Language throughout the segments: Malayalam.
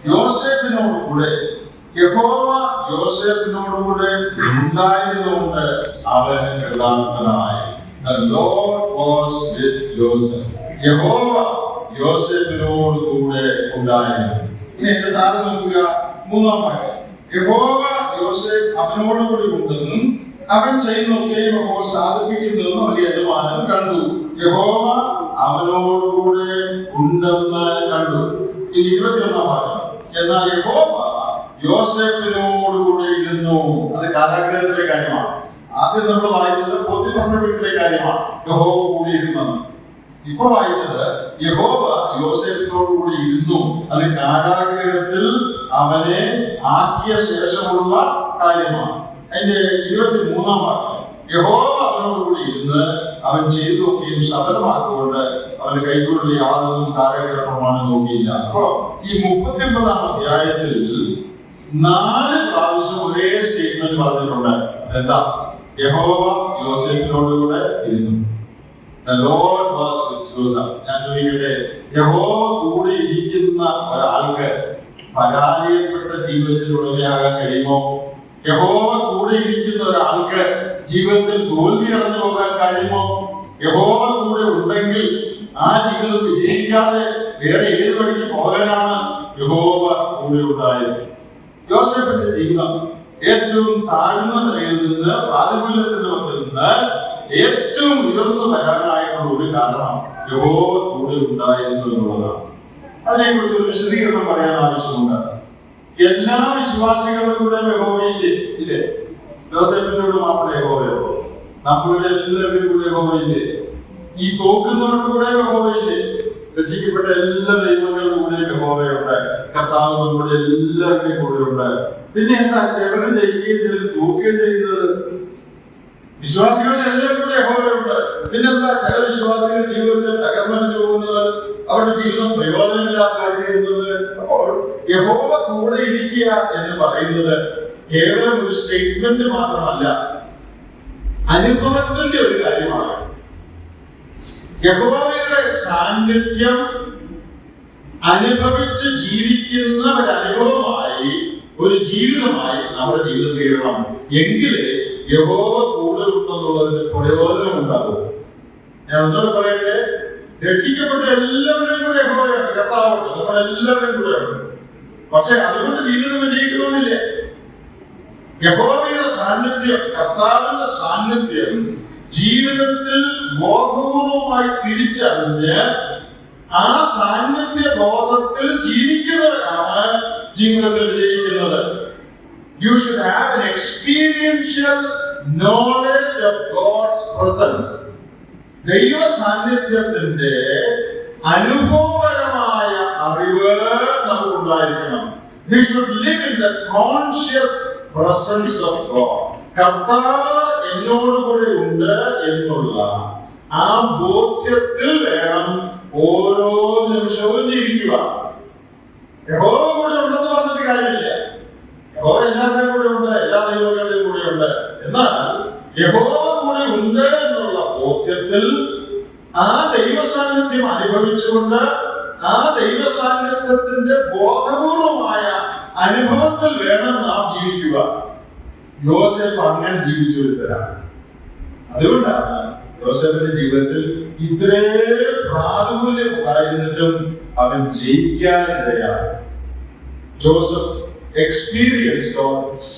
യോസേഫിനോടുകൂടെ യഹോവ യോസേഫിനോടുകൂടെ ഉണ്ടായിരുന്നുകൊണ്ട് അവൻ കൃതാർത്ഥനായി. The Lord was with Joseph. യഹോവ യോസേഫിനോട് കൂടെ ഉണ്ടായിരുന്നു. ഇനി എന്റെ സാറ് നോക്കുക, 3-ാം വാക്യം. യഹോവ യോസേഫ് അവനോട് കൂടി ഉണ്ടെന്നും അവൻ ചെയ്യുന്നൊക്കെയും യഹോവ സാധിപ്പിക്കുന്നെന്നും അവന്റെ യജമാനൻ കണ്ടു. യഹോവ അവനോടുകൂടെ ഉണ്ടെന്ന് കണ്ടു. ഇനി 21-ാം വാക്യം. എന്നാൽ യഹോവ യോസേഫിനോടുകൂടെ ഇരുന്നു. അത് കാരാഗ്രഹത്തിലെ കാര്യമാണ്. ആദ്യം നമ്മൾ വായിച്ചത് പോത്തിഫറിന്റെ വീട്ടിലെ കാര്യമാണ്, യഹോവ കൂടി ഇരുന്നത്. ഇപ്പൊ വായിച്ചത് യഹോവ യോസേഫിനോടുകൂടി ഇരുന്നു. അത് കാരാഗ്രഹത്തിൽ അവനെ ആക്കിയ ശേഷമുള്ള കാര്യമാണ്. അതിന്റെ 23-ാം വാക്യം. യഹോവ അവനോടുകൂടി ഇരുന്ന് അവൻ ചെയ്തു നോക്കിയും സഫലമാക്കുകൊണ്ട് അവന് കൈകൊള്ളിൽ യാതൊന്നും കാരാഗ്രഹ പ്രമാണം നോക്കിയില്ല. അപ്പോ ഈ 39-ാം അധ്യായത്തിൽ 4 പ്രാവശ്യം ഒരേ സ്റ്റേറ്റ്മെന്റ് പറഞ്ഞിട്ടുണ്ട്. എന്താ? യഹോവ യോസേഫിനോടുകൂടെ ഇരുന്നു. The Lord was with Joseph. ഞാൻ ചോദിക്കട്ടെ, യഹോവ കൂടെ ഇരിക്കുന്ന ഒരാൾക്ക് പരാജയപ്പെട്ട ജീവിതത്തിൽ ഉടമയാകാൻ കഴിയുമോ? യഹോവ കൂടെ ഇരിക്കുന്ന ഒരാൾക്ക് ജീവിതത്തിൽ തോൽവി അടഞ്ഞു പോകാൻ കഴിയുമോ? യഹോവ കൂടെ ഉണ്ടെങ്കിൽ ആ ജീവിതം വിജയിക്കാതെ വേറെ ഏത് വഴിക്ക് പോകാനാണ് യഹോവ കൂടെ ഉണ്ടായത്? യോസേഫിന്റെ ജീവിതം ഏറ്റവും താഴ്ന്ന നിലയിൽ നിന്ന് പ്രാതികൂല്യത്തിന്റെ മധ്യത്തിൽ നിന്ന് ഏറ്റവും ഉയർന്നു വരാനായിട്ടുള്ള ഒരു കാരണം യഹോവ കൂടെ ഉണ്ടായിരുന്നു എന്നുള്ളതാണ്. അതിനെക്കുറിച്ച് ഒരു വിശദീകരണം പറയാൻ ആവശ്യമുണ്ട്. എല്ലാ വിശ്വാസികളുടെ കൂടെ യഹോവയില്ലേ? ഇല്ലേ? യോസേഫിന്റെ കൂടെ മാത്രമേ യഹോവയോ? നമ്മളുടെ എല്ലാവരുടെയും കൂടെ യഹോവയില്ലേ? ഈ തോക്കുന്നവരുടെ കൂടെ യഹോവയില്ലേ? രക്ഷിക്കപ്പെട്ട എല്ലാ ദൈവങ്ങളുടെ കൂടെ യഹോവയുണ്ട്. കർത്താവ് നമ്മുടെ എല്ലാവരുടെയും കൂടെ ഉണ്ട്. പിന്നെ എന്താ ചിലർ ജയിക്കുകയും ചിലർ തോക്കുകയും ചെയ്യുന്നത്? വിശ്വാസികളുടെ എല്ലാവരും കൂടെ യഹോവയുണ്ട്. പിന്നെന്താ ചില വിശ്വാസികൾ ജീവിതത്തിൽ തകർന്നു പോകുന്നത്, അവരുടെ ജീവിതം പ്രയോജനമില്ലാതായിരുന്നത്? അപ്പോൾ യഹോവ കൂടെ ഇരിക്കുക എന്ന് പറയുന്നത് കേവലം ഒരു സ്റ്റേറ്റ്മെന്റ് മാത്രമല്ല, അനുഭവത്തിന്റെ ഒരു കാര്യമാണ്. യഹോവയുടെ സാന്നിധ്യം അനുഭവിച്ച് ജീവിക്കുന്ന ഒരനുഭവമായി, ഒരു ജീവിതമായി നമ്മുടെ ജീവിതം തീരണം. എങ്കിലേ യഹോവ കൂടെ ഉണ്ടെന്നുള്ളതിന് പ്രയോജനം ഉണ്ടാകും. ഞാൻ ഒന്നുകൂടെ പറയട്ടെ, രക്ഷിക്കപ്പെട്ട എല്ലാവരുടെയും കൂടെ യഹോവയുണ്ട്, കർത്താവുണ്ട്, നമ്മളെല്ലാവരുടെയും കൂടെ ഉണ്ട്. പക്ഷെ അതുകൊണ്ട് ജീവിതം വിജയിക്കണമെന്നില്ല. യഹോവയുടെ സാന്നിധ്യം, കർത്താവിന്റെ സാന്നിധ്യം ജീവിതത്തിൽ ബോധപൂർവമായി തിരിച്ചറിഞ്ഞ് ആ സാന്നിധ്യ ബോധത്തിൽ ജീവിക്കുന്നവരാണ് ജീവിതത്തിൽ വിജയിക്കുന്നത്. You should have an experiential knowledge of God's presence. ദൈവ സാന്നിധ്യത്തിന്റെ അനുഭവപരമായ അറിവ് നമുക്കുണ്ടായിരിക്കണം. We should live in the conscious presence of God. കർത്താവ് എന്നോടുകൂടെ ഉണ്ട് എന്നുള്ള ആ ബോധ്യത്തിൽ വേണം ഓരോ നിമിഷവും ജീവിക്കുക. യഹോവ കൂടെ ഉണ്ടെന്ന് പറഞ്ഞിട്ട് കാര്യമില്ല. യഹോവ എല്ലാവരുടെയും കൂടെ ഉണ്ട്, എല്ലാ ദൈവങ്ങളുടെയും കൂടെ ഉണ്ട്. എന്നാൽ യഹോവ കൂടെ ഉണ്ട് എന്നുള്ള ബോധ്യത്തിൽ ആ ദൈവ സാന്നിധ്യം അനുഭവിച്ചുകൊണ്ട് ആ ദൈവ സാന്നിധ്യത്തിന്റെ ബോധപൂർവമായ അനുഭവത്തിൽ വേണം നാം ജീവിക്കുക. യോസേഫ് അങ്ങനെ ജീവിച്ചു വരുത്തരാണ്. അതുകൊണ്ടാണ് യോസേഫിന്റെ ജീവിതത്തിൽ ഇത്രേ പ്രാതികൂല്യം ഉണ്ടായിരുന്നിട്ടും അവൻ ജയിക്കാനിടയാണ്. Joseph experienced or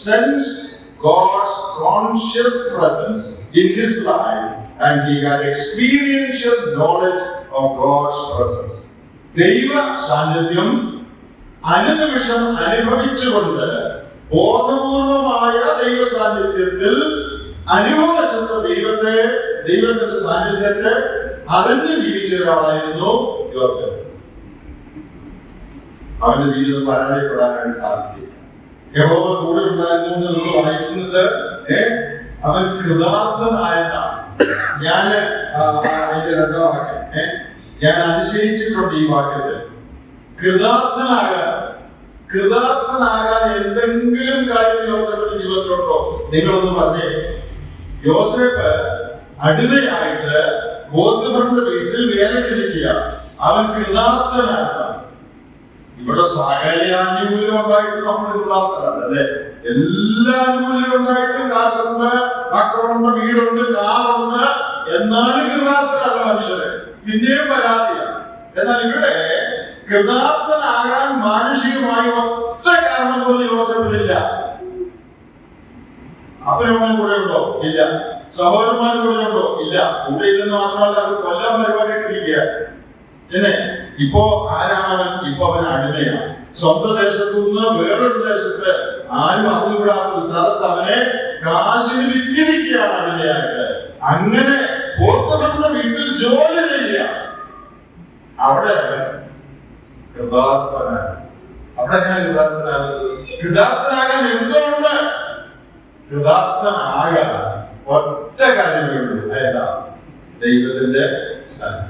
sensed God's conscious presence in his life, and he had experiential knowledge of God's presence. ദൈവ സാന്നിധ്യം അനുനിമിഷം അനുഭവിച്ചുകൊണ്ട് ബോധപൂർവമായ ദൈവ സാന്നിധ്യത്തിൽ അനുഭവശുദ്ധ ദൈവത്തിന്റെ സാന്നിധ്യത്തെ അറിഞ്ഞ് ജീവിച്ച ഒരാളായിരുന്നു യോസേഫ്. അവന്റെ ജീവിതം പരാജയപ്പെടാനായിട്ട് സാധിക്കില്ല. യഹോവ കൂടെ ഉണ്ടായിരുന്നു നമ്മൾ വായിക്കുന്നത് അവൻ കൃതാർത്ഥനായെന്നാണ്. അതിന്റെ 2ാം വാക്യം ഞാൻ അതിശയിച്ചിട്ടുണ്ട് ഈ വാക്യത്തിൽ. കൃതാർത്ഥനാകാൻ എന്തെങ്കിലും കാര്യം യോസേഫിന്റെ ജീവിതത്തിലുണ്ടോ? നിങ്ങളൊന്ന് പറഞ്ഞേ. യോസേഫ് അടിമയായിട്ട് പോത്തിഫറിന്റെ വീട്ടിൽ വേലയ്ക്കിരിക്കുക. അവൻ കൃതാർത്ഥനാണ്. ഇവിടെ സകല ആനുകൂല്യം ഉണ്ടായിട്ടും നമ്മൾ കൃതാർത്ഥരല്ലേ? എല്ലാ ആനുകൂല്യം ഉണ്ടായിട്ടും കാശുണ്ട്, മക്കളുണ്ട്, വീടുണ്ട്, കാറുണ്ട്, എന്നാലും കൃതാർത്ഥരല്ല മനുഷ്യരെ. പിന്നെയും പരാതിയാണ്. എന്നാൽ ഇവിടെ കൃതാർത്ഥനാകാൻ മാനുഷികമായി ഒറ്റ കാരണം പോലും യോസേഫിനില്ല. അപ്പനമ്മ കൂടെ ഉണ്ടോ? ഇല്ല. സഹോദരന്മാർ കൂടെ ഉണ്ടോ? ഇല്ല. കൂടെ ഇല്ലെന്ന് മാത്രമല്ല, അത് കൊല്ലം പരിപാടി ഇട്ടിരിക്കുക. പിന്നെ ഇപ്പോ ആരാണവൻ? ഇപ്പൊ അവൻ അടിമയാണ്. സ്വന്തം ദേശത്തു നിന്ന് വേറൊരു ദേശത്ത് ആരും അറിഞ്ഞുകൂടാത്ത ഒരു സ്ഥലത്ത് അവനെ കാശിന് വിറ്റിരിക്കുകയാണ് അടിമയായിട്ട്. അങ്ങനെ പോത്തവരുടെ വീട്ടിൽ ജോലി ചെയ്യുക. അവിടെ കൃതാർത്ഥനാണ്. അവിടെ കൃതാർത്ഥനാകാൻ എന്തുകൊണ്ട്? കൃതാർത്ഥനാകാൻ ഒറ്റ കാര്യമേ ഉള്ളൂ. ഏതാ? ദൈവത്തിന്റെ സാന്നിധ്യം.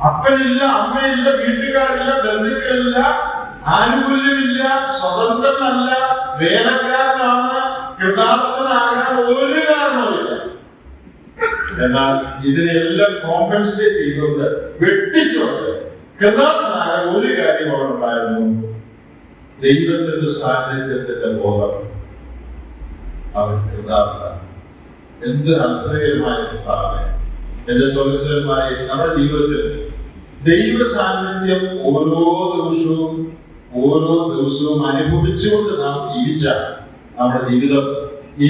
അപ്പനില്ല, അമ്മയില്ല, വീട്ടുകാരില്ല, ബന്ധുക്കളില്ല, ആനുകൂല്യമില്ല, സ്വതന്ത്രനല്ല, വേലക്കാരനാണ്. കൃതാർത്ഥനാകാൻ ഒരു കാരണവുമില്ല. എന്നാൽ ഇതിനെല്ലാം കോമ്പൻസേറ്റ് ചെയ്തുകൊണ്ട്, വെട്ടിച്ചുകൊണ്ട് കൃതാർത്ഥനാകാൻ ഒരു കാര്യം അവിടെ ഉണ്ടായിരുന്നു: ദൈവത്തിന്റെ സാന്നിധ്യത്തിന്റെ ബോധം. അവൻ കൃതാർത്ഥനാണ്. എന്തൊരു അത്ഭുതകരമായ സ്ഥാപനം! എന്റെ സഹോദരന്മാരെ, നമ്മുടെ ജീവിതത്തിൽ ദൈവ സാന്നിധ്യം ഓരോ ദിവസവും അനുഭവിച്ചുകൊണ്ട് നാം ജീവിച്ചാൽ നമ്മുടെ ജീവിതം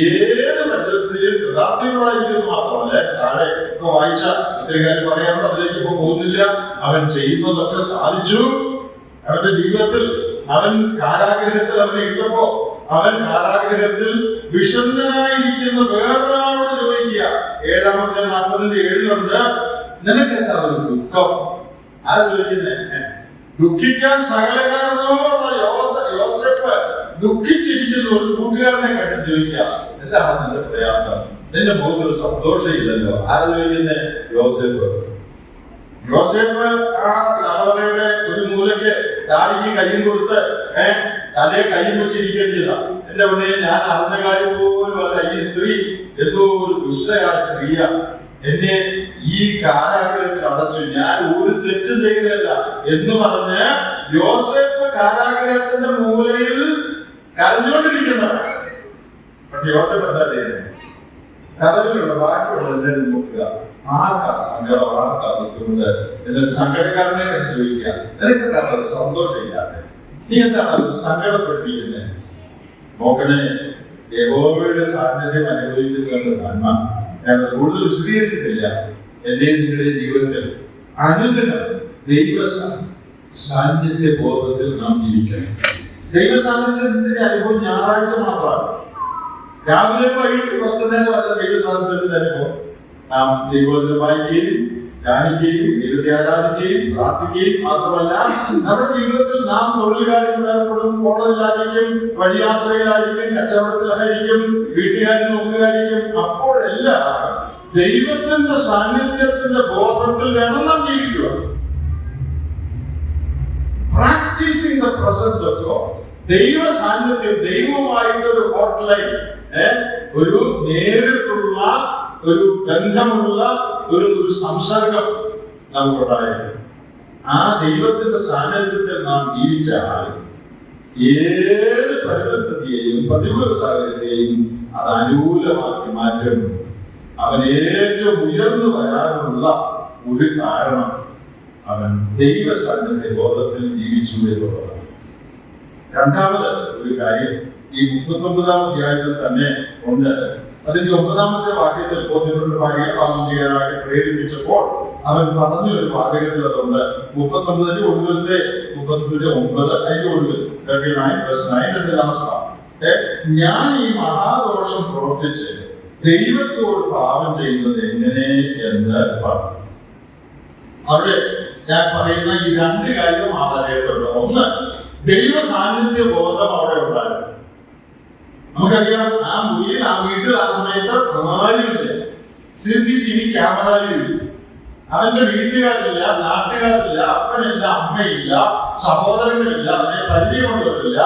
ഏത് പരിസ്ഥിതിയും കൃതാർത്ഥമായിരിക്കും. മാത്രമല്ല, താഴെ ഒക്കെ വായിച്ച ഒത്തിരി കാര്യം പറയാറുണ്ട്, അതിലേക്ക് ഇപ്പൊ പോകുന്നില്ല. അവൻ ചെയ്യുന്നതൊക്കെ സാധിച്ചു. അവന്റെ ജീവിതത്തിൽ അവൻ കാരാഗ്രഹത്തിൽ അവനെ ഇട്ടപ്പോ അവൻ കാരാഗ്രഹത്തിൽ വിഷണ്ണനായിരിക്കുന്ന വേറൊരാളോട് ചോദിക്കുക. 7:47 നിനക്ക് എന്താ ഒരു ദുഃഖം? ആരാ ചോദിക്കുന്നേ? ദുഃഖിക്കാൻ സകല കാരണവുമുള്ള യോസേഫ് ദുഃഖിച്ചിരിക്കുന്ന ഒരു കൂട്ടുകാരനെ കണ്ടു ചോദിക്കുക, എന്താണ് നിന്റെ പ്രയാസം? നിന്റെ മുഖത്ത് ഒരു സന്തോഷമില്ലല്ലോ. ആരാ ചോദിക്കുന്നേ? യോസേഫ്. ആ തലവറയുടെ ഒരു മൂലയ്ക്ക് താടിക്ക് കയ്യും കൊടുത്ത് തലയെ കയ്യും വെച്ചിരിക്കേണ്ടതാ. എന്റെ മുന്നേ ഞാൻ അറിഞ്ഞ കാര്യം പോലും അല്ല. ഈ സ്ത്രീ എന്തോ ഒരു ദുഷ്ടയായ സ്ത്രീയ. എന്നെ ഈ കാരാഗ്രഹത്തിൽ അടച്ചു. ഞാൻ ഒരു തെറ്റും ചെയ്തതല്ല എന്ന് പറഞ്ഞ് യോസേഫ് കാരാഗ്രഹത്തിന്റെ മൂലയിൽ കരഞ്ഞുകൊണ്ടിരിക്കുന്നതാണ്. പക്ഷെ യോസേഫ് എന്താ ചെയ്യുന്നത്? കഥകളിലുള്ള ബാക്കിയുള്ള എല്ലാവരും നോക്കുക. ആർക്കാ സങ്കടം? ആർക്കാ ബുദ്ധിമുട്ട്? എന്നൊരു സങ്കടക്കാരനെ കണ്ട് ചോദിക്കുക, നിനക്ക് എന്താണ് ഒരു സന്തോഷമില്ലാതെ? നീ എന്താണ് അത് സങ്കടപ്പെട്ടിരിക്കുന്നത്? നോക്കണേ, യഹോവയുടെ സാന്നിധ്യം അനുഭവിക്കുന്നതിന്റെ നന്മ ഞാൻ കൂടുതൽ വിശദീകരിക്കുന്നില്ല. എന്റെയും നിങ്ങളുടെ ജീവിതത്തിൽ അനുദിനം ദൈവ സാന്നിധ്യ ബോധത്തിൽ നാം ജീവിക്കണം. ദൈവ സാന്നിധ്യത്തിന്റെ അനുഭവം ഞായറാഴ്ച മാത്രമാണ്. രാവിലെ വൈകിട്ട് കുറച്ചു നേരം അല്ല ദൈവ സാന്നിധ്യത്തിന്റെ അനുഭവം. നാം ദൈവവചനം വായിക്കുകയും ധ്യാനിക്കുകയും ദൈവത്തെ ആരാധിക്കുകയും പ്രാർത്ഥിക്കുകയും മാത്രമല്ല, നമ്മുടെ ജീവിതത്തിൽ നാം തൊഴിൽ കാര്യങ്ങളിൽ ഏർപ്പെടും, കോളേജിലായിരിക്കും, വഴിയാത്രയിലായിരിക്കും, കച്ചവടത്തിലായിരിക്കും, വീട്ടുകാരും നോക്കുകയായിരിക്കും. അപ്പോഴെല്ലാം ദൈവത്തിന്റെ സാന്നിധ്യത്തിന്റെ ബോധത്തിൽ വേണം നാം ജീവിക്കുക. Practising the presence of God. ദൈവ സാന്നിധ്യം, ദൈവവുമായിട്ടൊരു ഹോട്ട് ലൈൻ, ഒരു നേരിട്ടുള്ള ഒരു ബന്ധമുള്ള ഒരു സംസർഗം നമുക്കുണ്ടായിരുന്നു. ആ ദൈവത്തിന്റെ സാന്നിധ്യത്തിൽ നാം ജീവിച്ചാൽ ഏത് പരിസ്ഥിതിയെയും പ്രതികൂല സാഹചര്യത്തെയും അത് അനുകൂലമാക്കി മാറ്റും. അവൻ ഏറ്റവും ഉയർന്നു വരാനുള്ള ഒരു കാരണം അവൻ ദൈവ സാന്നിധ്യ ബോധത്തിൽ ജീവിച്ചു എന്നുള്ളതാണ്. രണ്ടാമത് ഒരു കാര്യം ഈ 39-ാം അധ്യായത്തിൽ തന്നെ ഉണ്ട്. അതിന്റെ 9-ാമത്തെ വാക്യത്തിൽ പോത്തിനോട് ഭാഗ്യപാലനം ചെയ്യാനായിട്ട് പ്രേരിപ്പിച്ചപ്പോൾ അവൻ പറഞ്ഞ ഒരു വാചകത്തിൽ അതുണ്ട്. 39-ന്റെ ഒടുവിലത്തെ 39-9 അതിന്റെ ഒടുവിൽ 39:9 ഞാൻ ഈ മഹാദോഷം പ്രവർത്തിച്ച് ദൈവത്തോട് പാപം ചെയ്യുന്നത് എങ്ങനെ എന്ന് പറഞ്ഞു. അവിടെ ഞാൻ പറയുന്ന ഈ രണ്ട് കാര്യം ആ വാചകത്തിലുണ്ട്. ഒന്ന്, ദൈവ സാന്നിധ്യ ബോധം അവിടെ ഉണ്ടായിരുന്നു. നമുക്കറിയാം, ആ മുറിയിൽ, ആ വീട്ടിൽ ആ സമയത്ത് ആരുമില്ല. CCTV ക്യാമറയിലില്ല. അവന്റെ വീട്ടുകാരില്ല, നാട്ടുകാരില്ല, അപ്പനില്ല, അമ്മയില്ല, സഹോദരങ്ങളില്ല, അവനെ പരിചയമുള്ളവരില്ല.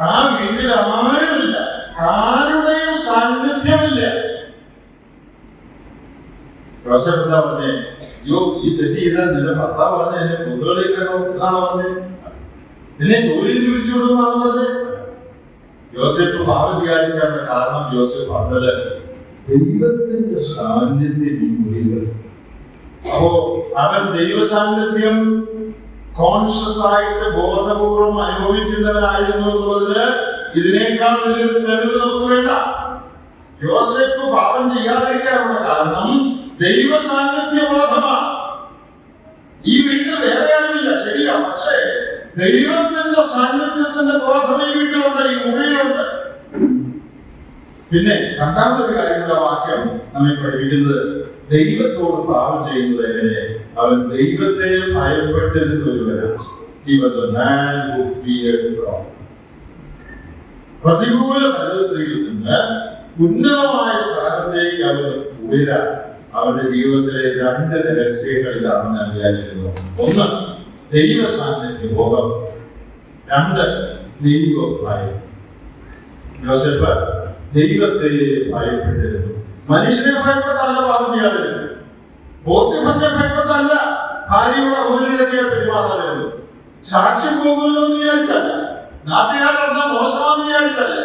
ആ വീട്ടിൽ ആരുമില്ല, ആരുടെയും സാന്നിധ്യമില്ല. എന്താ പറഞ്ഞേ? യോ, ഈ തെറ്റി ചെയ്താൽ നിന്റെ ഭർത്താവ് പറഞ്ഞ എന്നെ കുതിരയിലേക്കോ എന്നാണ് പറഞ്ഞത്. എന്നെ ജോലിയിൽ വിളിച്ചു കൊടുക്കുന്നതാണ് പറഞ്ഞത്. യോസേഫ് പാപം ചെയ്യാതിരിക്കാനുള്ള കാരണം യോസേഫ് പറഞ്ഞത് ദൈവത്തിന്റെ സാന്നിധ്യം ഈ മുറികൾ. അപ്പോ അവൻ ദൈവ സാന്നിധ്യം കോൺഷ്യസ് ആയിട്ട് ബോധപൂർവം അനുഭവിക്കുന്നവനായിരുന്നു എന്നുള്ളതിന് ഇതിനേക്കാൾ വലിയ തെളിവ് നമുക്ക് വേണ്ട. യോസേഫ് പാപം ചെയ്യാതിരിക്കാനുള്ള കാരണം ദൈവ സാന്നിധ്യ ബോധമാണ്. ഈ വീട്ടിൽ വേറെ ആരുമില്ല, ശരിയാ, പക്ഷേ ദൈവത്തിന്റെ സാന്നിധ്യത്തിന്റെ ബോധം ഈ വീട്ടിലുണ്ട്, ഈ മുറിയിലുണ്ട്. പിന്നെ രണ്ടാമതൊരു കാര്യങ്ങളുടെ വാക്യം നമ്മെ പഠിപ്പിക്കുന്നത് ദൈവത്തോട് പാപം ചെയ്യുന്നത് എങ്ങനെ? അവൻ ദൈവത്തെ ഭയപ്പെട്ടിരുന്ന ഒരുവനാണ്. He was a man who feared God. പ്രതികൂല പരിസ്ഥിതിയിൽ നിന്ന് ഉന്നതമായ സ്ഥാനത്തേക്ക് അവന് ഉയരാൻ അവന്റെ ജീവിതത്തിലെ രണ്ട് രഹസ്യങ്ങളിൽ അവൻ വിചാരിക്കുന്നു. ഒന്ന്, ദൈവ സാന്നിധ്യ ബോധം. രണ്ട്, ദൈവ ഭയം. യോസേഫ് ദൈവത്തെ ഭയപ്പെട്ടിരുന്നു. മനുഷ്യനെ ഭയപ്പെട്ടല്ല പാപം ചെയ്യാതിരുന്നു. പോത്തിഫറിനെ ഭയപ്പെട്ടല്ല ഭാര്യയുടെ അപൂർവതയെ പെരുമാറാതിരുന്നു. സാക്ഷ്യം പോകുമല്ലോ എന്ന് വിചാരിച്ചല്ല, നാട്ടുകാരെന്ന മോശമാണെന്ന് വിചാരിച്ചല്ല,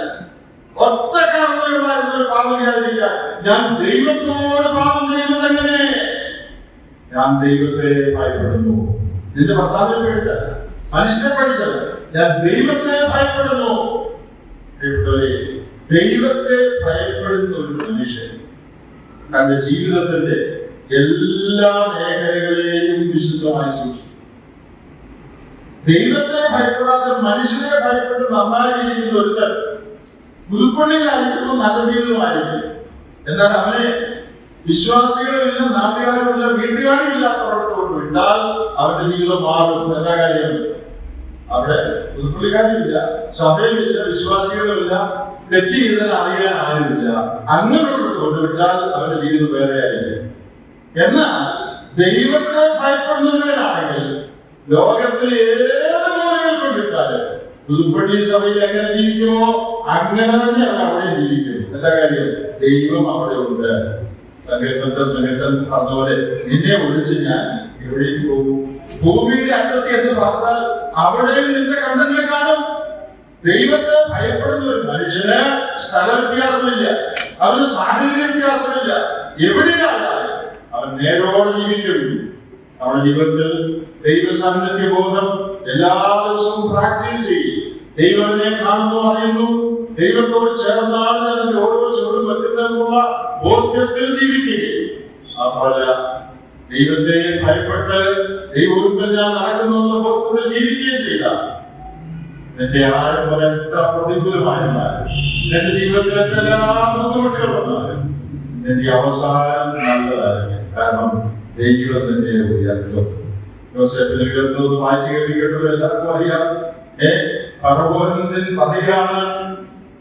ഒറ്റ കാരണമുണ്ടായിരുന്ന ഒരു പാപം ചെയ്യാതിരിക്കാൻ ഞാൻ ദൈവത്തോട് പാപം ചെയ്യുന്നത് എങ്ങനെ? ഞാൻ ദൈവത്തെ ഭയപ്പെടുന്നു. നിന്റെ ഭർത്താവിനെ പേടിച്ചല്ല, മനുഷ്യനെ പേടിച്ചല്ല, ഞാൻ ദൈവത്തെ ഭയപ്പെടുന്നു. ദൈവത്തെ ഭയപ്പെടുന്ന ഒരു മനുഷ്യൻ തന്റെ ജീവിതത്തിന്റെ എല്ലാ മേഖലകളെയും വിശുദ്ധമായി സൂക്ഷിക്കും. ദൈവത്തെ ഭയപ്പെടാതെ മനുഷ്യനെ ഭയപ്പെട്ട് നന്നായിരിക്കുന്ന ഒരുത്തൻ പുതുപ്പള്ളിയിലായിരിക്കുന്നു, നല്ല ജീവിതമായിരിക്കും. എന്നാൽ അവനെ വിശ്വാസികളുമില്ല, നാട്ടുകാരുമില്ല, വീട്ടുകാരും ഇല്ലാത്തവർക്ക് കൊണ്ട് വിട്ടാൽ അവന്റെ ജീവിതം മാറും. എന്താ കാര്യം? അവിടെ പുതുപ്പള്ളിക്കാരുമില്ല, സഭയുമില്ല, വിശ്വാസികളുമില്ല, തെറ്റ് ചെയ്താൽ അറിയാൻ ആരുമില്ല. അങ്ങനെയുള്ളത് കൊണ്ടുവിട്ടാൽ അവന്റെ ജീവിതം വേറെ ആയിരിക്കും. എന്നാൽ ദൈവത്തെ ഭയപ്പെടുന്നവരാണെങ്കിൽ ലോകത്തിൽ ഏത് മൂലയിൽ കൊണ്ടിട്ടാലും പുതുപ്പള്ളി സഭയിൽ എങ്ങനെ ജീവിക്കുമോ അങ്ങനെ തന്നെ അവർ അവിടെ ജീവിക്കും. എന്താ കാര്യം? ദൈവം അവിടെ ഉണ്ട്. സങ്കീർത്തൻ പറഞ്ഞപോലെ നിന്നെ ഒഴിച്ച് ഞാൻ എവിടേക്ക് പോകും? ഭൂമിയുടെ അറ്റത്ത് എന്ന് പറഞ്ഞാൽ അവിടെ നിന്റെ കണ്ണെന്നെ കാണും. ദൈവത്തെ ഭയപ്പെടുന്ന ഒരു മനുഷ്യന് സ്ഥല വ്യത്യാസമില്ല, അവന് സാഹചര്യ വ്യത്യാസമില്ല. എവിടെയായാലും അവൻ നേരോടെ ജീവിക്കും. അവരുടെ ജീവിതത്തിൽ ദൈവ സാന്നിധ്യ ബോധം എല്ലാ ദിവസവും പ്രാക്ടീസ് ചെയ്യും. ദൈവനെ കാണുന്നു, അറിയുന്നു, ദൈവത്തോട് ചേർന്നാൽ ഓരോ ചുവടും വെക്കുന്നതിനുള്ള ബോധ്യത്തിൽ ജീവിക്കുകയും മാത്രമല്ല ദൈവത്തെ ഭയപ്പെട്ട് ദൈവവും ഞാൻ നടക്കുന്നുള്ള ബോധ്യത്തിൽ ജീവിക്കുകയും ചെയ്ത എന്റെ ആരും പോലെ എത്ര പ്രതികൂലമായിരുന്നാലും എന്റെ ജീവിതത്തിൽ എന്തെല്ലാം ബുദ്ധിമുട്ടുകൾ വന്നാലും എന്റെ അവസാനം നല്ലതായിരിക്കും. കാരണം ദൈവം തന്നെ ഉയർത്തും. യോസേഫിനെ ഉയർത്തുന്നത് വായിച്ചു കേൾപ്പിക്കേണ്ടത് എല്ലാവർക്കും അറിയാം. ഫറവോനിൽ പതിയാണ്,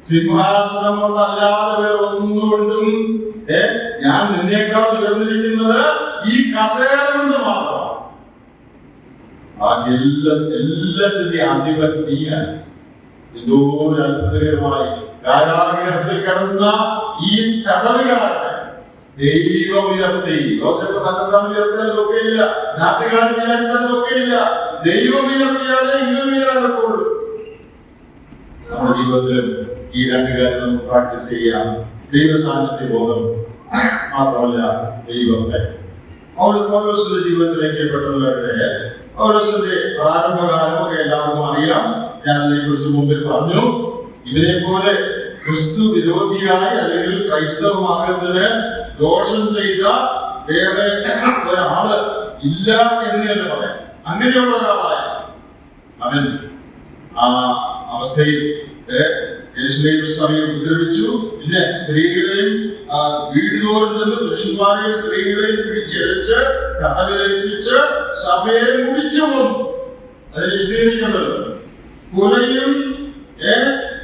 സിംഹാസനം കൊണ്ടല്ലാതെ വേറെ ഒന്നുകൊണ്ടും ഞാൻ നിന്നേക്കാൾ ഉയർന്നിരിക്കുന്നത് ഈ കസേര കൊണ്ട് മാത്രമാണ്. ബാക്കി എല്ലാത്തിന്റെ അധിപൻ നീയാണ്. എന്തോ ഒരു അത്ഭുതകരമായി കാരാഗ്രഹത്തിൽ കിടന്ന ഈ തടവുകാരനെ ദൈവം ഉയർത്തി. യോസേഫ് തന്നെ ഉയർത്താനൊക്കെയില്ല, നാട്ടുകാരൻ വിചാരിച്ചാലൊക്കെയില്ല. ദൈവം ഉയർത്തിയാലേ ഇങ്ങനെ ഉയരാനൊക്കെയുള്ളൂ. നമ്മുടെ ജീവിതത്തിലും ഈ രണ്ട് കാര്യം നമുക്ക് പ്രാക്ടീസ് ചെയ്യാം. ദൈവ സാന്നിധ്യ ബോധം മാത്രമല്ല, ദൈവത്തെ. പൗലോസിന്റെ ജീവിതത്തിലേക്ക് പെട്ടെന്നവരുടെ പൗലോസിന്റെ പ്രാരംഭകാലമൊക്കെ എല്ലാവർക്കും അറിയാം. ഞാൻ അതിനെ കുറിച്ച് മുമ്പിൽ പറഞ്ഞു. ഇവരെ പോലെ ക്രിസ്തു വിരോധിയായി അല്ലെങ്കിൽ ക്രൈസ്തവ മാർഗത്തിന് ദോഷം ചെയ്ത വേറെ ഒരാള് ഇല്ല എന്ന് തന്നെ പറയാം. അങ്ങനെയുള്ള ഒരാളായ അവൻ ആ അവസ്ഥയിൽ സഭയെ ഉപദ്രവിച്ചു. പിന്നെ സ്ത്രീകളെയും വീടുതോറും നിന്ന് പുരുഷന്മാരെയും സ്ത്രീകളെയും പിടിച്ചെടുത്ത് തടവിലേൽപ്പിച്ച് സഭയെ മുടിച്ചു വന്നു. അതിന് വിശദീകരിക്കേണ്ടത് കുലയും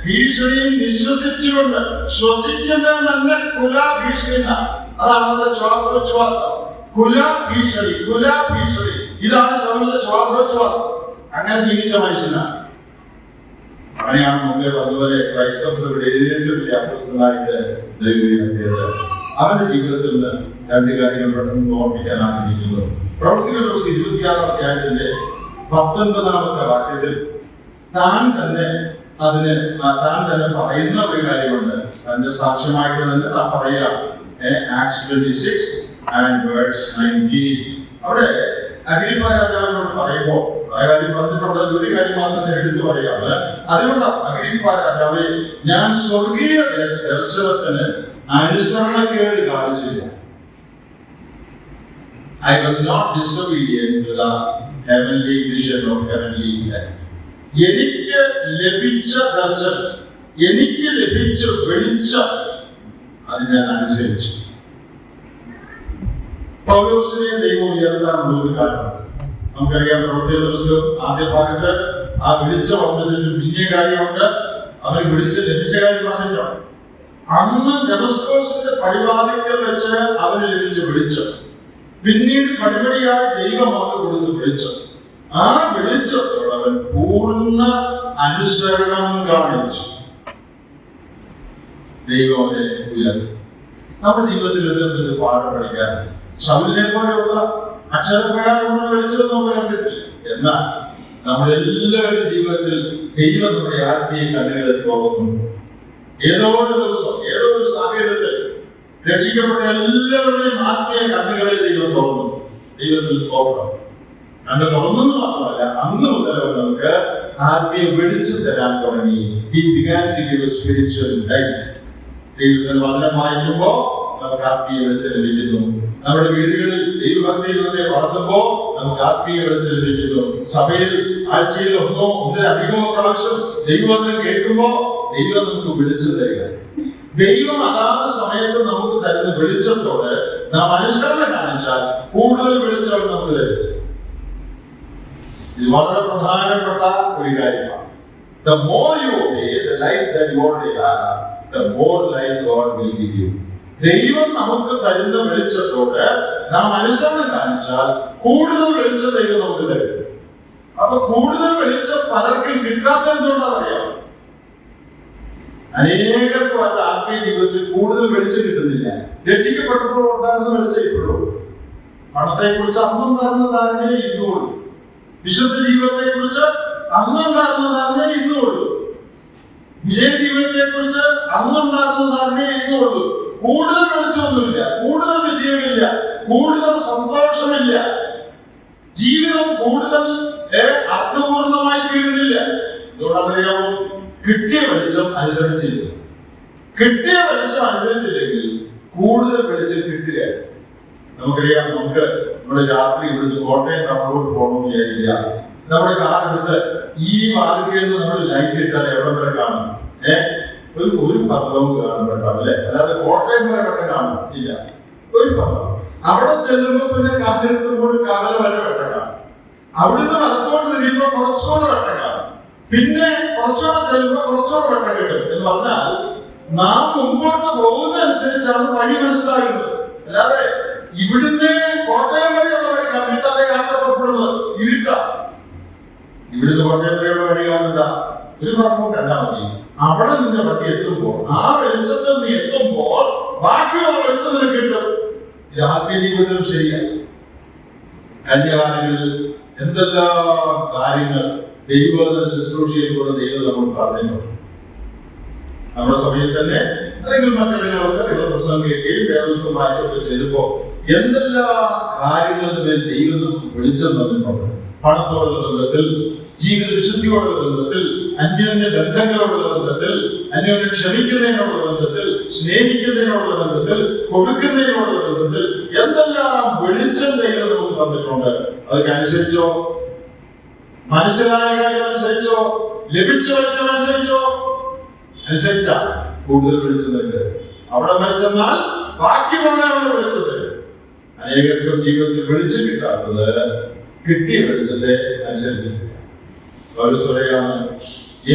ഭീഷണിയും വിശ്വസിച്ചുകൊണ്ട് ശ്വസിക്കുന്നത് തന്നെ കുല ഭീഷണി. അതാണ് നമ്മുടെ ശ്വാസോച്ഛ്വാസം. കുല ഭീഷണി, കുല ഭീഷണി, ഇതാണ് സഭയുടെ ശ്വാസോച്ഛ്വാസം. അങ്ങനെ ജീവിച്ച മനുഷ്യനാണ്. അവനെയാണ് മുമ്പേ പറഞ്ഞതുപോലെ ക്രൈസ്തവ സഭയുടെ ഏറ്റവും വലിയ അപ്രസ്തനായിട്ട് ദൈവീകരിച്ചത്. അവന്റെ ജീവിതത്തിൽ നിന്ന് രണ്ട് കാര്യങ്ങൾ പെട്ടെന്ന് ഓർമ്മിക്കാൻ ആഗ്രഹിക്കുന്നത്. പ്രവൃത്തികളുടെ 26-ാം അധ്യായത്തിന്റെ 19-ാമത്തെ വാക്യത്തിൽ താൻ തന്നെ പറയുന്ന ഒരു കാര്യമുണ്ട്. അതിന്റെ സാക്ഷ്യമായിട്ട് തന്നെ താൻ പറയുകയാണ്. Acts 26 and verse 19. അവിടെ അഗ്രിപ്പ രാജാവിനോട് പറയുമ്പോൾ കാര്യം പറഞ്ഞിട്ടുണ്ട്. ഒരു കാര്യം മാത്രം എടുത്തു പറയാണ്. അതുകൊണ്ട് അഗ്രിപ്പ രാജാവെ, ഞാൻ സ്വർഗീയ ദർശനത്തിന് അനുസരണക്കേട് കാണിച്ചില്ല. I was not disobedient to the heavenly vision of heavenly intent. എനിക്ക് ലഭിച്ച ദർശനം, എനിക്ക് ലഭിച്ച വെളിച്ചം, അത് ഞാൻ അനുസരിച്ചു. പൗലോസിനെ ദൈവം ഉയർത്താനുള്ള ഒരു കാരണം നമുക്കറിയാം. പ്രവൃത്തികളുടെ പുസ്തകം ആദ്യ ഭാഗത്ത് ആ വെളിച്ചം വന്നതിന് പിന്നെ കാര്യമുണ്ട്. അവന് വെളിച്ചം ലഭിച്ച കാര്യം പറഞ്ഞിട്ടുണ്ട്. അന്ന് ഡെമസ്കോസിന്റെ പടിവാതിക്കൽ വെച്ച് അവന് ലഭിച്ച വെളിച്ചം, പിന്നീട് പടിപടിയായി ദൈവം അവന് കൊടുത്ത് വെളിച്ചം. ആ വെളിച്ചത്തോട് അവൻ പൂർണ്ണ അനുസരണം കാണിച്ചു. ദൈവം അവനെ ഉയർത്തി. നമ്മുടെ ജീവിതത്തിൽ എന്തെങ്കിലും പാഠം പഠിക്കാൻ ശൗലിനെ പോലെയുള്ള അക്ഷരപ്രകാരമുള്ള വെളിച്ചം നമ്മൾ കണ്ടിട്ടില്ല. എന്നാൽ നമ്മുടെ എല്ലാവരുടെ ജീവിതത്തിൽ ദൈവം നമ്മുടെ ആത്മീയ കണ്ണുകളെ തുറന്നു. ഏതോ ഒരു ദിവസം, ഏതോ ഒരു സാഹചര്യത്തിൽ രക്ഷിക്കപ്പെട്ട എല്ലാവരുടെയും ആത്മീയ കണ്ണുകളെ ദൈവം തുറന്നു. ദൈവത്തിൽ സ്തോത്രം. കണ്ണ് തുറന്നെന്ന് മാത്രമല്ല, അന്ന് മുതൽ നമുക്ക് ആത്മീയ വെളിച്ചം തരാൻ തുടങ്ങി. He began to give a spiritual light. ദൈവത്തിന്റെ വചനം വായിക്കുമ്പോൾ നമുക്ക് ആത്മീയ വെളിച്ചം ലഭിക്കുന്നു. നമ്മുടെ വീടുകളിൽ ദൈവഭക്തിയിൽ വളർത്തുമ്പോൾ നമുക്ക് ആത്മീയ വെളിച്ചം ലഭിക്കുന്നു. സഭയിൽ ആഴ്ചയിൽ ഒന്നിലധികമോ പ്രാവശ്യം ദൈവവചനം കേൾക്കുമ്പോൾ ദൈവം നമുക്ക് വെളിച്ചം തരിക. ദൈവം അതാത് സമയത്ത് നമുക്ക് തരുന്ന വെളിച്ചത്തോട് നാം അനുസരണ കാണിച്ചാൽ കൂടുതൽ വെളിച്ചം നമുക്ക് തരും. ഇത് വളരെ പ്രധാനപ്പെട്ട ഒരു കാര്യമാണ്. The more you obey the light that you already have, the more light God will give you. ദൈവം നമുക്ക് തരുന്ന വെളിച്ചത്തോട് നാം അനുസരണം കാണിച്ചാൽ കൂടുതൽ വെളിച്ചം ദൈവം നമുക്ക് തരും. അപ്പൊ കൂടുതൽ വെളിച്ചം പലർക്കും കിട്ടാത്തതെന്തുകൊണ്ടാണെന്നറിയാം. അനേകർക്ക് വല്ല ആത്മീയ ജീവിതത്തിൽ കൂടുതൽ വെളിച്ചം കിട്ടുന്നില്ല. രക്ഷിക്കപ്പെട്ടപ്പോൾ ഉണ്ടാകുന്ന വെളിച്ചം ഇപ്പോഴും. പണത്തെ കുറിച്ച് അന്നുണ്ടാകുന്ന ധാരണയെ ഇന്നുള്ളൂ. വിശുദ്ധ ജീവിതത്തെ കുറിച്ച് അന്നുണ്ടാകുന്ന ധാരണയെ ഇന്നുള്ളൂ. വിജയ ജീവിതത്തെ കുറിച്ച് അന്നുണ്ടാകുന്ന ധാരണയെ ഇന്നുള്ളൂ. കൂടുതൽ വെളിച്ചമൊന്നുമില്ല, കൂടുതൽ വിജയമില്ല, കൂടുതൽ സന്തോഷമില്ല. ജീവിതം കൂടുതൽ അർത്ഥപൂർണമായി തീരുന്നില്ല. എന്തുകൊണ്ടറിയാമോ? കിട്ടിയ വെളിച്ചം അനുസരിച്ചില്ല. കിട്ടിയ വെളിച്ചം അനുസരിച്ചില്ലെങ്കിൽ കൂടുതൽ വെളിച്ചം കിട്ടുക. നമുക്കറിയാം, നമ്മുടെ രാത്രി ഇവിടുന്ന് കോട്ടയം ടൗണിലോട്ട് പോകണമെന്ന് വിചാരിക്കുക. നമ്മുടെ കാർ എടുത്ത് ഈ വാതിക്കയിൽ നിന്ന് നമ്മൾ ലൈറ്റ് ഇട്ടാൽ എവിടെ വരെ കാണും? ഒരു ഫലവും കാണപ്പെട്ടാം അല്ലെ? അതായത് കോട്ടയം വരെ വെട്ടം കാണും ഇല്ല. ഒരു ഫലം അവിടെ ചെല്ലുമ്പോ പിന്നെ കാത്തിരുത്തുമ്പോൾ കവല വരെ വെട്ടം കാണും. അവിടുന്ന് വലത്തോട് തിരിയുമ്പോ കുറച്ചുകൂടെ വെട്ടം കാണും. പിന്നെ കുറച്ചുകൂടെ ചെല്ലുമ്പോ കുറച്ചുകൂടെ വെട്ടം കിട്ടും. എന്ന് പറഞ്ഞാൽ നാം മുമ്പോട്ട് പോകുന്നതനുസരിച്ചാണ് വഴി മനസ്സിലാകുന്നത്. അല്ലാതെ ഇവിടുന്ന് കോട്ടയം വരെയുള്ള വഴി കണ്ടിട്ടല്ലേ യാത്ര പുറപ്പെടുന്നത്. ഇരുട്ടാ. ഇവിടുന്ന് കോട്ടയം വരെയുള്ള വഴി കാണുന്നില്ല. ഒരു ഭാഗവും കണ്ടാൽ മതി. അവിടെ നിന്റെ വണ്ടി എത്തുമ്പോൾ, ആ വെളിച്ചത്തിൽ നീ എത്തുമ്പോൾ ബാക്കിയുള്ള വെളിച്ചം നിനക്ക് കിട്ടും. ആത്മീയ ജീവിതത്തിലും ശരിയാണ്. കഴിഞ്ഞ കാലങ്ങളിൽ എന്തെല്ലാം കാര്യങ്ങൾ ദൈവവചന ശുശ്രൂഷയിലൂടെ ദൈവം നമ്മൾ പറഞ്ഞിട്ടുണ്ട്. നമ്മുടെ സഭയിൽ തന്നെ അല്ലെങ്കിൽ മറ്റെവിടെയൊക്കെ ദൈവ പ്രസംഗം കേൾക്കുകയും വേദപുസ്തകം വായിക്കുകയൊക്കെ ചെയ്തപ്പോൾ എന്തെല്ലാം കാര്യങ്ങളുടെ മേൽ ദൈവം നമുക്ക് വെളിച്ചം തന്നിട്ടുണ്ട്. പണത്തോടുള്ള ബന്ധത്തിൽ, ജീവിത വിശുദ്ധിയോടുള്ള ബന്ധത്തിൽ, അന്യോന്യ ബന്ധങ്ങളോടുള്ള ബന്ധത്തിൽ, അന്യോന്യം ക്ഷമിക്കുന്നതിനോടുള്ള ബന്ധത്തിൽ, സ്നേഹിക്കുന്നതിനോടുള്ള ബന്ധത്തിൽ, കൊടുക്കുന്നതിനോടുള്ള ബന്ധത്തിൽ എന്തെല്ലാം വെളിച്ചം ദൈവം നമുക്ക് തന്നിട്ടുണ്ട്. അതൊക്കെ അനുസരിച്ചോ? മനസ്സിലായ കാര്യം അനുസരിച്ചോ? ലഭിച്ച വെളിച്ചം അനുസരിച്ചോ? അനുസരിച്ച കൂടുതൽ വെളിച്ചം തരും. അവിടെ വെളിച്ചെന്നാൽ ബാക്കി പറയാനുള്ള വെളിച്ചം തരും. അനേകർക്കും ജീവിതത്തിൽ വെളിച്ചം കിട്ടാത്തത് കിട്ടിയ വെളിച്ചത്തെ അനുസരിച്ചിട്ടില്ല.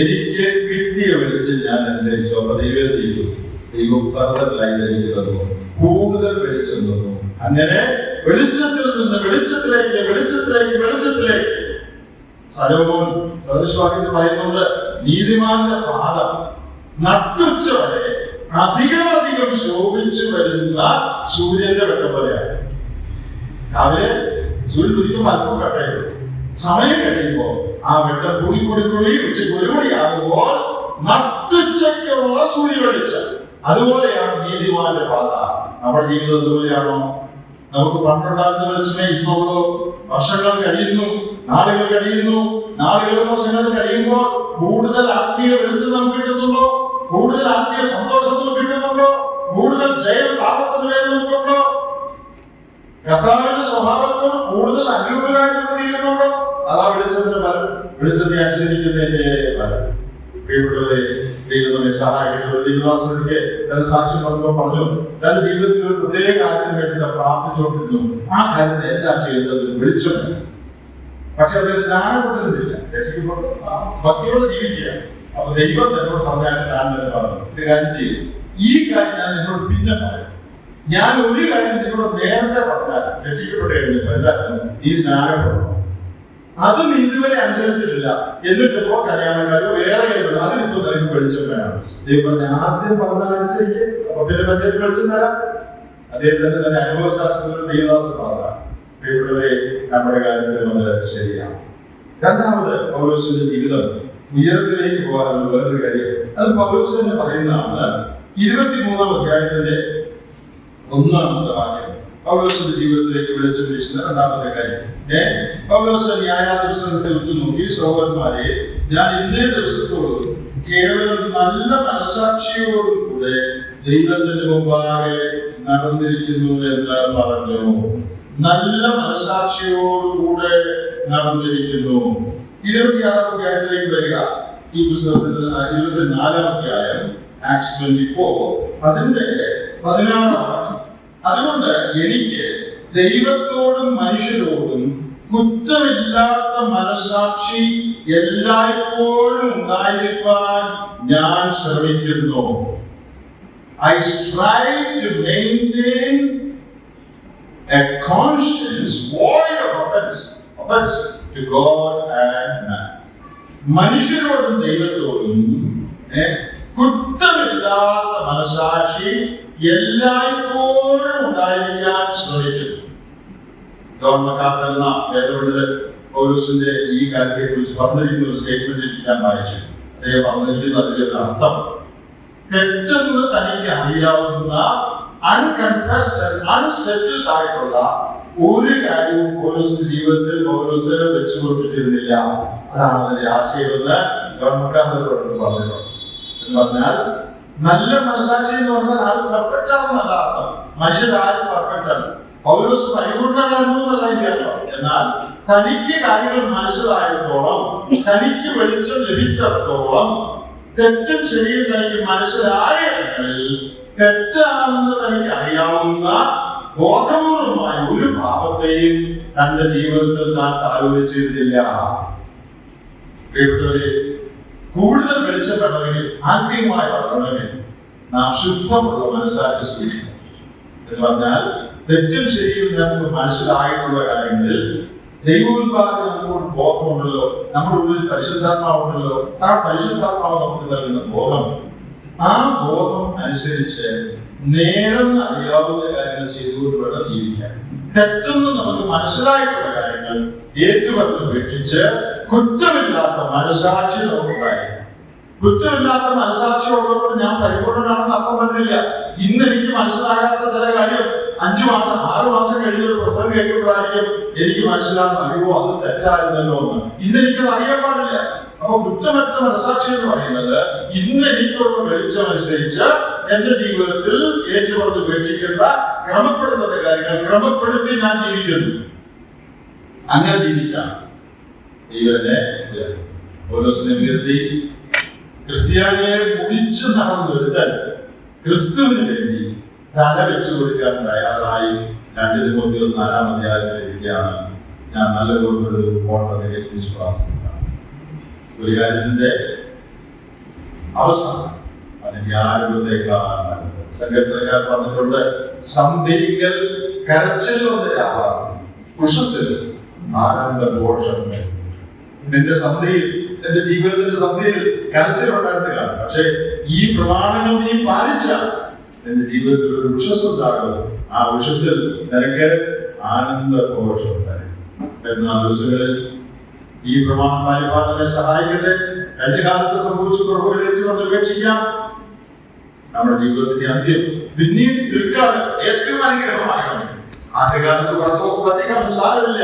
എനിക്ക് കിട്ടിയ വെളിച്ചം ഞാൻ അനുസരിച്ചു. അപ്പൊ ദൈവം ഫർദറിലായി എനിക്ക് തന്നു, കൂടുതൽ വെളിച്ചം തന്നു. അങ്ങനെ വെളിച്ചത്തിൽ നിന്ന് വെളിച്ചത്തിലേക്ക് സലോമോൻ സദൃശവാക്യത്തിൽ പറയുന്നുണ്ട്, നീതിമാന്റെ പാദം നട്ടുച്ച വരെ അധികം ശോഭിച്ചു വരുന്ന സൂര്യന്റെ വെട്ടം പോലെയാണ്. രാവിലെ സൂര്യൻ ഉദിക്കുമ്പോൾ അല്പം കട്ടയുള്ളൂ. സമയം കഴിയുമ്പോൾ ആ വെട്ടം കൂടി ഉച്ചയ്ക്ക് 1 മണിയാകുമ്പോൾ നട്ടുച്ചയ്ക്കുള്ള സൂര്യവെളിച്ചം. അതുപോലെയാണ് നീതിമാന്റെ പാത. നമ്മുടെ ജീവിതം അതുപോലെയാണോ? നമുക്ക് പണ്ടുണ്ടാകുന്ന വെളിച്ചമേ ഇന്നുള്ളൂ. വർഷങ്ങൾ കഴിയുന്നു, നാളുകൾ കഴിയുന്നു, വർഷങ്ങൾ കഴിയുമ്പോൾ കൂടുതൽ ആത്മീയ വെളിച്ചം നമുക്ക് കിട്ടുന്നുണ്ടോ? കൂടുതൽ ആത്മീയ സന്തോഷം നമുക്ക് കിട്ടുന്നുണ്ടോ? കൂടുതൽ ജയം പാപത്തിന് മേൽ നമുക്കുണ്ടോ? കർത്താവിന്റെ സ്വഭാവത്തോട് കൂടുതൽ അനുകൂലമായിട്ട് പ്രതികരിക്കുന്നുണ്ടോ? അതാ വെളിച്ചത്തിന്റെ ഫലം. വെളിച്ചത്തെ അനുസരിക്കുന്നതിന്റെ ഫലം. പ്രിയപ്പെട്ടവരെ, ദൈവം നമ്മെ സഹായിക്കുന്നത്. ദൈവദാസനൊക്കെ തന്റെ സാക്ഷ്യം പറഞ്ഞു തന്റെ ജീവിതത്തിൽ ഒരു പ്രത്യേക കാര്യത്തിന് വേണ്ടി പ്രാർത്ഥിച്ചുകൊണ്ടിരുന്നു. ആ കാര്യത്തിന് എന്താ ചെയ്യുന്നത്? വെളിച്ചം. പക്ഷെ അത് സ്നാനപ്പെട്ടിരുന്നില്ല. രക്ഷിക്കപ്പെട്ടു ഭക്തിയോടെ ജീവിക്കുക. അപ്പൊ ദൈവം എന്നോട് പറഞ്ഞാൽ ഞാൻ തന്നെ പറഞ്ഞു, ഒരു കാര്യം ചെയ്യും, ഈ കാര്യം ഞാൻ നിന്നോട് പിന്നെ പറയും. ഞാൻ ഒരു കാര്യം നിന്നോട് നേരത്തെ പറഞ്ഞാൽ രക്ഷിക്കപ്പെട്ട് കഴിഞ്ഞപ്പോൾ എല്ലാവരും ഈ സ്നാനപ്പെടുന്നു. അതും ഇതുവരെ അനുസരിച്ചിട്ടില്ല. എന്നിട്ടിപ്പോ കല്യാണക്കാരോ വേറെ അതിനിപ്പോ നിനക്ക് വെളിച്ചം വേണം. ദൈവം പറഞ്ഞ ആദ്യം പറഞ്ഞാൽ അനുസരിച്ച് അപ്പൊ പിന്നെ മറ്റേ വെളിച്ചം തരാം. അദ്ദേഹത്തിന്റെ തന്നെ അനുഭവശാസ്ത്രത്തിൽ ദൈവദാസൻ പറഞ്ഞ പ്രിയപ്പെട്ടവരെ, നമ്മുടെ കാര്യത്തിൽ അത് ശരിയാണ്. രണ്ടാമത് പൗലോസിന്റെ ജീവിതം ഉയരത്തിലേക്ക് പോകാനുള്ള വേറൊരു കാര്യം, അത് പൗലോസ് തന്നെ പറയുന്നതാണ്. 23-ാം അധ്യായത്തിന്റെ 1-ാമത്തെ വാക്യം പൗലോസിന്റെ ജീവിതത്തിലേക്ക് വെളിച്ചം വീശുന്ന രണ്ടാമത്തെ കാര്യം. പൗലോസ് ന്യായാധിപസനത്തെ ഉറ്റുനോക്കി, സഹോദരന്മാരെ, ഞാൻ ഇന്നേ ദിവസത്തോളം കേവലം നല്ല മനസാക്ഷിയോടും കൂടെ ദൈവത്തിന്റെ മുമ്പാകെ നടന്നിരിക്കുന്നു എന്ന് പറഞ്ഞു. നല്ല മനസാക്ഷിയോടുകൂടെ നടന്നിരിക്കുന്നു. 26-ാം അധ്യായത്തിലേക്ക് വരിക. ഈ പുസ്തകത്തിൽ 24-ാം അധ്യായം ആക്ട്സ് 24 അതിന്റെ 16-ാം. അതുകൊണ്ട് എനിക്ക് ദൈവത്തോടും മനുഷ്യരോടും കുറ്റമില്ലാത്ത മനസാക്ഷി എല്ലായ്പ്പോഴും ഉണ്ടായിരിക്കാൻ ഞാൻ ശ്രമിക്കുന്നു. I strive to maintain a conscience void of offense to God and man. മനുഷ്യരോടും ദൈവത്തോടും കുറ്റമില്ലാത്ത മനസാക്ഷി എല്ലായ്പ്പോഴും ഉണ്ടായിരിക്കാൻ ശ്രമിക്കുന്നു. ജോൺ മക്കാർത്തർ എന്ന വേദപണ്ഡിതൻ പൗലോസിന്റെ ഈ കാര്യത്തെ കുറിച്ച് പറഞ്ഞിരിക്കുന്ന ഒരു സ്റ്റേറ്റ്മെന്റ് ഞാൻ വായിച്ചു. അദ്ദേഹം പറഞ്ഞിരിക്കുന്ന അതിന്റെ അർത്ഥം, തെറ്റെന്ന് തനിക്ക് അറിയാവുന്ന അൺകൺഫസ്ഡ് ആൻഡ് അൺസെറ്റിൽഡ് ആയിട്ടുള്ള ഒരു കാര്യവും പൗലോസിന്റെ ജീവിതത്തിൽ പൗലോസ് വെച്ചു പൊറപ്പിച്ചിരുന്നില്ല. അതാണ് അതിന്റെ ആശയമെന്ന് ജോൺ മക്കാർത്തർ പറഞ്ഞിട്ടുണ്ട്. എന്ന് പറഞ്ഞാൽ നല്ല മനസാക്ഷി എന്ന് പറഞ്ഞാൽ ആരും പെർഫെക്റ്റ് ആണെന്നല്ല അർത്ഥം. മനുഷ്യരാരും പെർഫെക്റ്റ് ആണ്. പൗലോസ് പരിപൂർണനാണെന്നല്ല ഇതിന്റെ അർത്ഥം. എന്നാൽ തനിക്ക് കാര്യങ്ങൾ മനസ്സിലായത്തോളം, തനിക്ക് വെളിച്ചം ലഭിച്ചിടത്തോളം, തെറ്റും ശരിയും തനിക്ക് മനസ്സിലായങ്ങളിൽ തെറ്റാണെന്ന് തനിക്ക് അറിയാവുന്ന ബോധപൂർവമായ ഒരു പാപത്തെയും തന്റെ ജീവിതത്തിൽ താൻ ആലോചിച്ചിരുന്നില്ല. പ്രിയപ്പെട്ടവരെ, കൂടുതൽ വെളിച്ചം വേണമെങ്കിൽ, ആത്മീയമായി വളരണമെങ്കിൽ നാം ശുദ്ധമുള്ള മനസ്സാക്കി സൂക്ഷിക്കണം. എന്ന് പറഞ്ഞാൽ തെറ്റും ശരിയും നമുക്ക് മനസ്സിലായിട്ടുള്ള കാര്യങ്ങളിൽ ദൈവോത്പാദനം നമുക്ക് ബോധമുണ്ടല്ലോ, നമ്മുടെ ഉള്ളിൽ പരിശുദ്ധാത്മാവുണ്ടല്ലോ. ആ പരിശുദ്ധാത്മാവ് നമുക്ക് നൽകുന്ന ബോധം, ആ ബോധം അനുസരിച്ച് നേരെന്ന് അറിയാവുന്ന കാര്യങ്ങൾ ചെയ്തുകൊണ്ട് വേണം ജീവിക്കാൻ. തെറ്റെന്ന് നമുക്ക് മനസ്സിലായിട്ടുള്ള കാര്യങ്ങൾ ഏറ്റുപറഞ്ഞ് ഉപേക്ഷിച്ച് കുറ്റമില്ലാത്ത മനസാക്ഷി നമുക്കുണ്ടായി. കുറ്റമില്ലാത്ത മനസാക്ഷി ഉള്ളപ്പോൾ ഞാൻ പരിപൂർണനാണെന്ന് അർത്ഥം പറഞ്ഞില്ല. ഇന്ന് എനിക്ക് മനസ്സിലാകാത്ത ചില കാര്യം 5 മാസം 6 മാസം കഴിഞ്ഞ ഒരു പ്രസംഗം കേൾക്കുമ്പോഴായിരിക്കും എനിക്ക് മനസ്സിലാകുന്ന അറിവോ അത് തെറ്റായിരുന്നല്ലോ എന്ന്. ഇന്ന് എനിക്കത് അറിയാൻ പാടില്ല. അപ്പൊ കുറ്റമറ്റ മനസാക്ഷി എന്ന് പറയുന്നത് ഇന്ന് എനിക്കുള്ള വെളിച്ചം അനുസരിച്ച് എന്റെ ജീവിതത്തിൽ ഏറ്റുപറഞ്ഞ് ഉപേക്ഷിക്കേണ്ട ക്രമപ്പെടുത്തുന്ന കാര്യങ്ങൾ ക്രമപ്പെടുത്തി ഞാൻ ജീവിക്കുന്നു. അങ്ങനെ ജീവിച്ചാണ് ദൈവനെ പൗലോസിനെ ഉയർത്തി ക്രിസ്ത്യാനിയെ മുടിച്ചു നടന്നു ഒരുത്തൻ ക്രിസ്തുവിന് വേണ്ടി തല വെച്ചു കൊടുക്കാൻ തയ്യാറായി 2 തിമോഥെയോസ് 4-ാം അധ്യായത്തിൽ ഇരിക്കുകയാണ്. ഞാൻ നല്ല ഒരു ഓട്ടം തികച്ചു വിശ്വാസമാണ്. ഒരു കാര്യത്തിന്റെ അവസാനം അതിന്റെ ആരോഗ്യത്തെക്കാൾ സംഘടനക്കാർ പറഞ്ഞിട്ടുണ്ട്, സന്ധിക്കൽ കരച്ചിലൊന്നും ആവാറുണ്ട്, ഉഷസ്സിൽ ആനന്ദഘോഷം. നിന്റെ സന്ധിയിൽ, നിന്റെ ജീവിതത്തിന്റെ സന്ധിയിൽ കരച്ചിലുണ്ടായിരുന്നില്ലാണ്. പക്ഷെ ഈ പ്രമാണങ്ങൾ നീ പാലിച്ചാൽ നിന്റെ ജീവിതത്തിൽ ഒരു ഉഷസ് ഉണ്ടാകും. ആ ഉഷസ്സിൽ നിനക്ക് ആനന്ദഘോഷം ഉണ്ടായി. എന്നാൽ ദിവസങ്ങളിൽ ഈ പ്രമാണം പരിപാലനെ സഹായിക്കട്ടെ. കഴിഞ്ഞ കാലത്ത് സംഭവിച്ച കുറവുകളിലേക്ക് വന്ന് ഉപേക്ഷിക്കാം. നമ്മുടെ ജീവിതത്തിന്റെ അന്ത്യം പിന്നീട് പിൽക്കാലം ഏറ്റവും അനുഗ്രഹമാകണം. ആദ്യകാലത്ത് കുഴപ്പമധികം സാരമില്ല.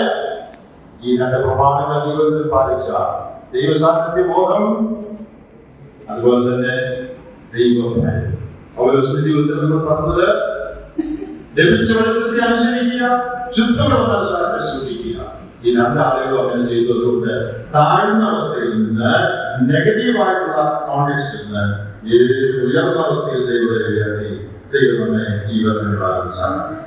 ഈ രണ്ട് പ്രമാണങ്ങൾ ജീവിതത്തിൽ പാലിച്ച ദൈവസാന്നിധ്യ ബോധം, അതുപോലെ തന്നെ ദൈവഭയം. പൗലോസിന്റെ ജീവിതത്തിൽ നമ്മൾ പറഞ്ഞത് ലഭിച്ച വെളിച്ചത്തെ അനുസരിക്കുക, ശുദ്ധമുള്ള സൂക്ഷിക്കുക. ഈ രണ്ടാളുകളും അങ്ങനെ ചെയ്തതുകൊണ്ട് താഴ്ന്ന അവസ്ഥയിൽ നിന്ന് നെഗറ്റീവായിട്ടുള്ള കോൺടെക്സ്റ്റിൽ നിന്ന് ഉയർന്ന അവസ്ഥയിൽ ദൈവത്തെ ഉയർത്തി ദൈവം നമ്മെ ഈ ബന്ധങ്ങളാൽ സാധിക്കും.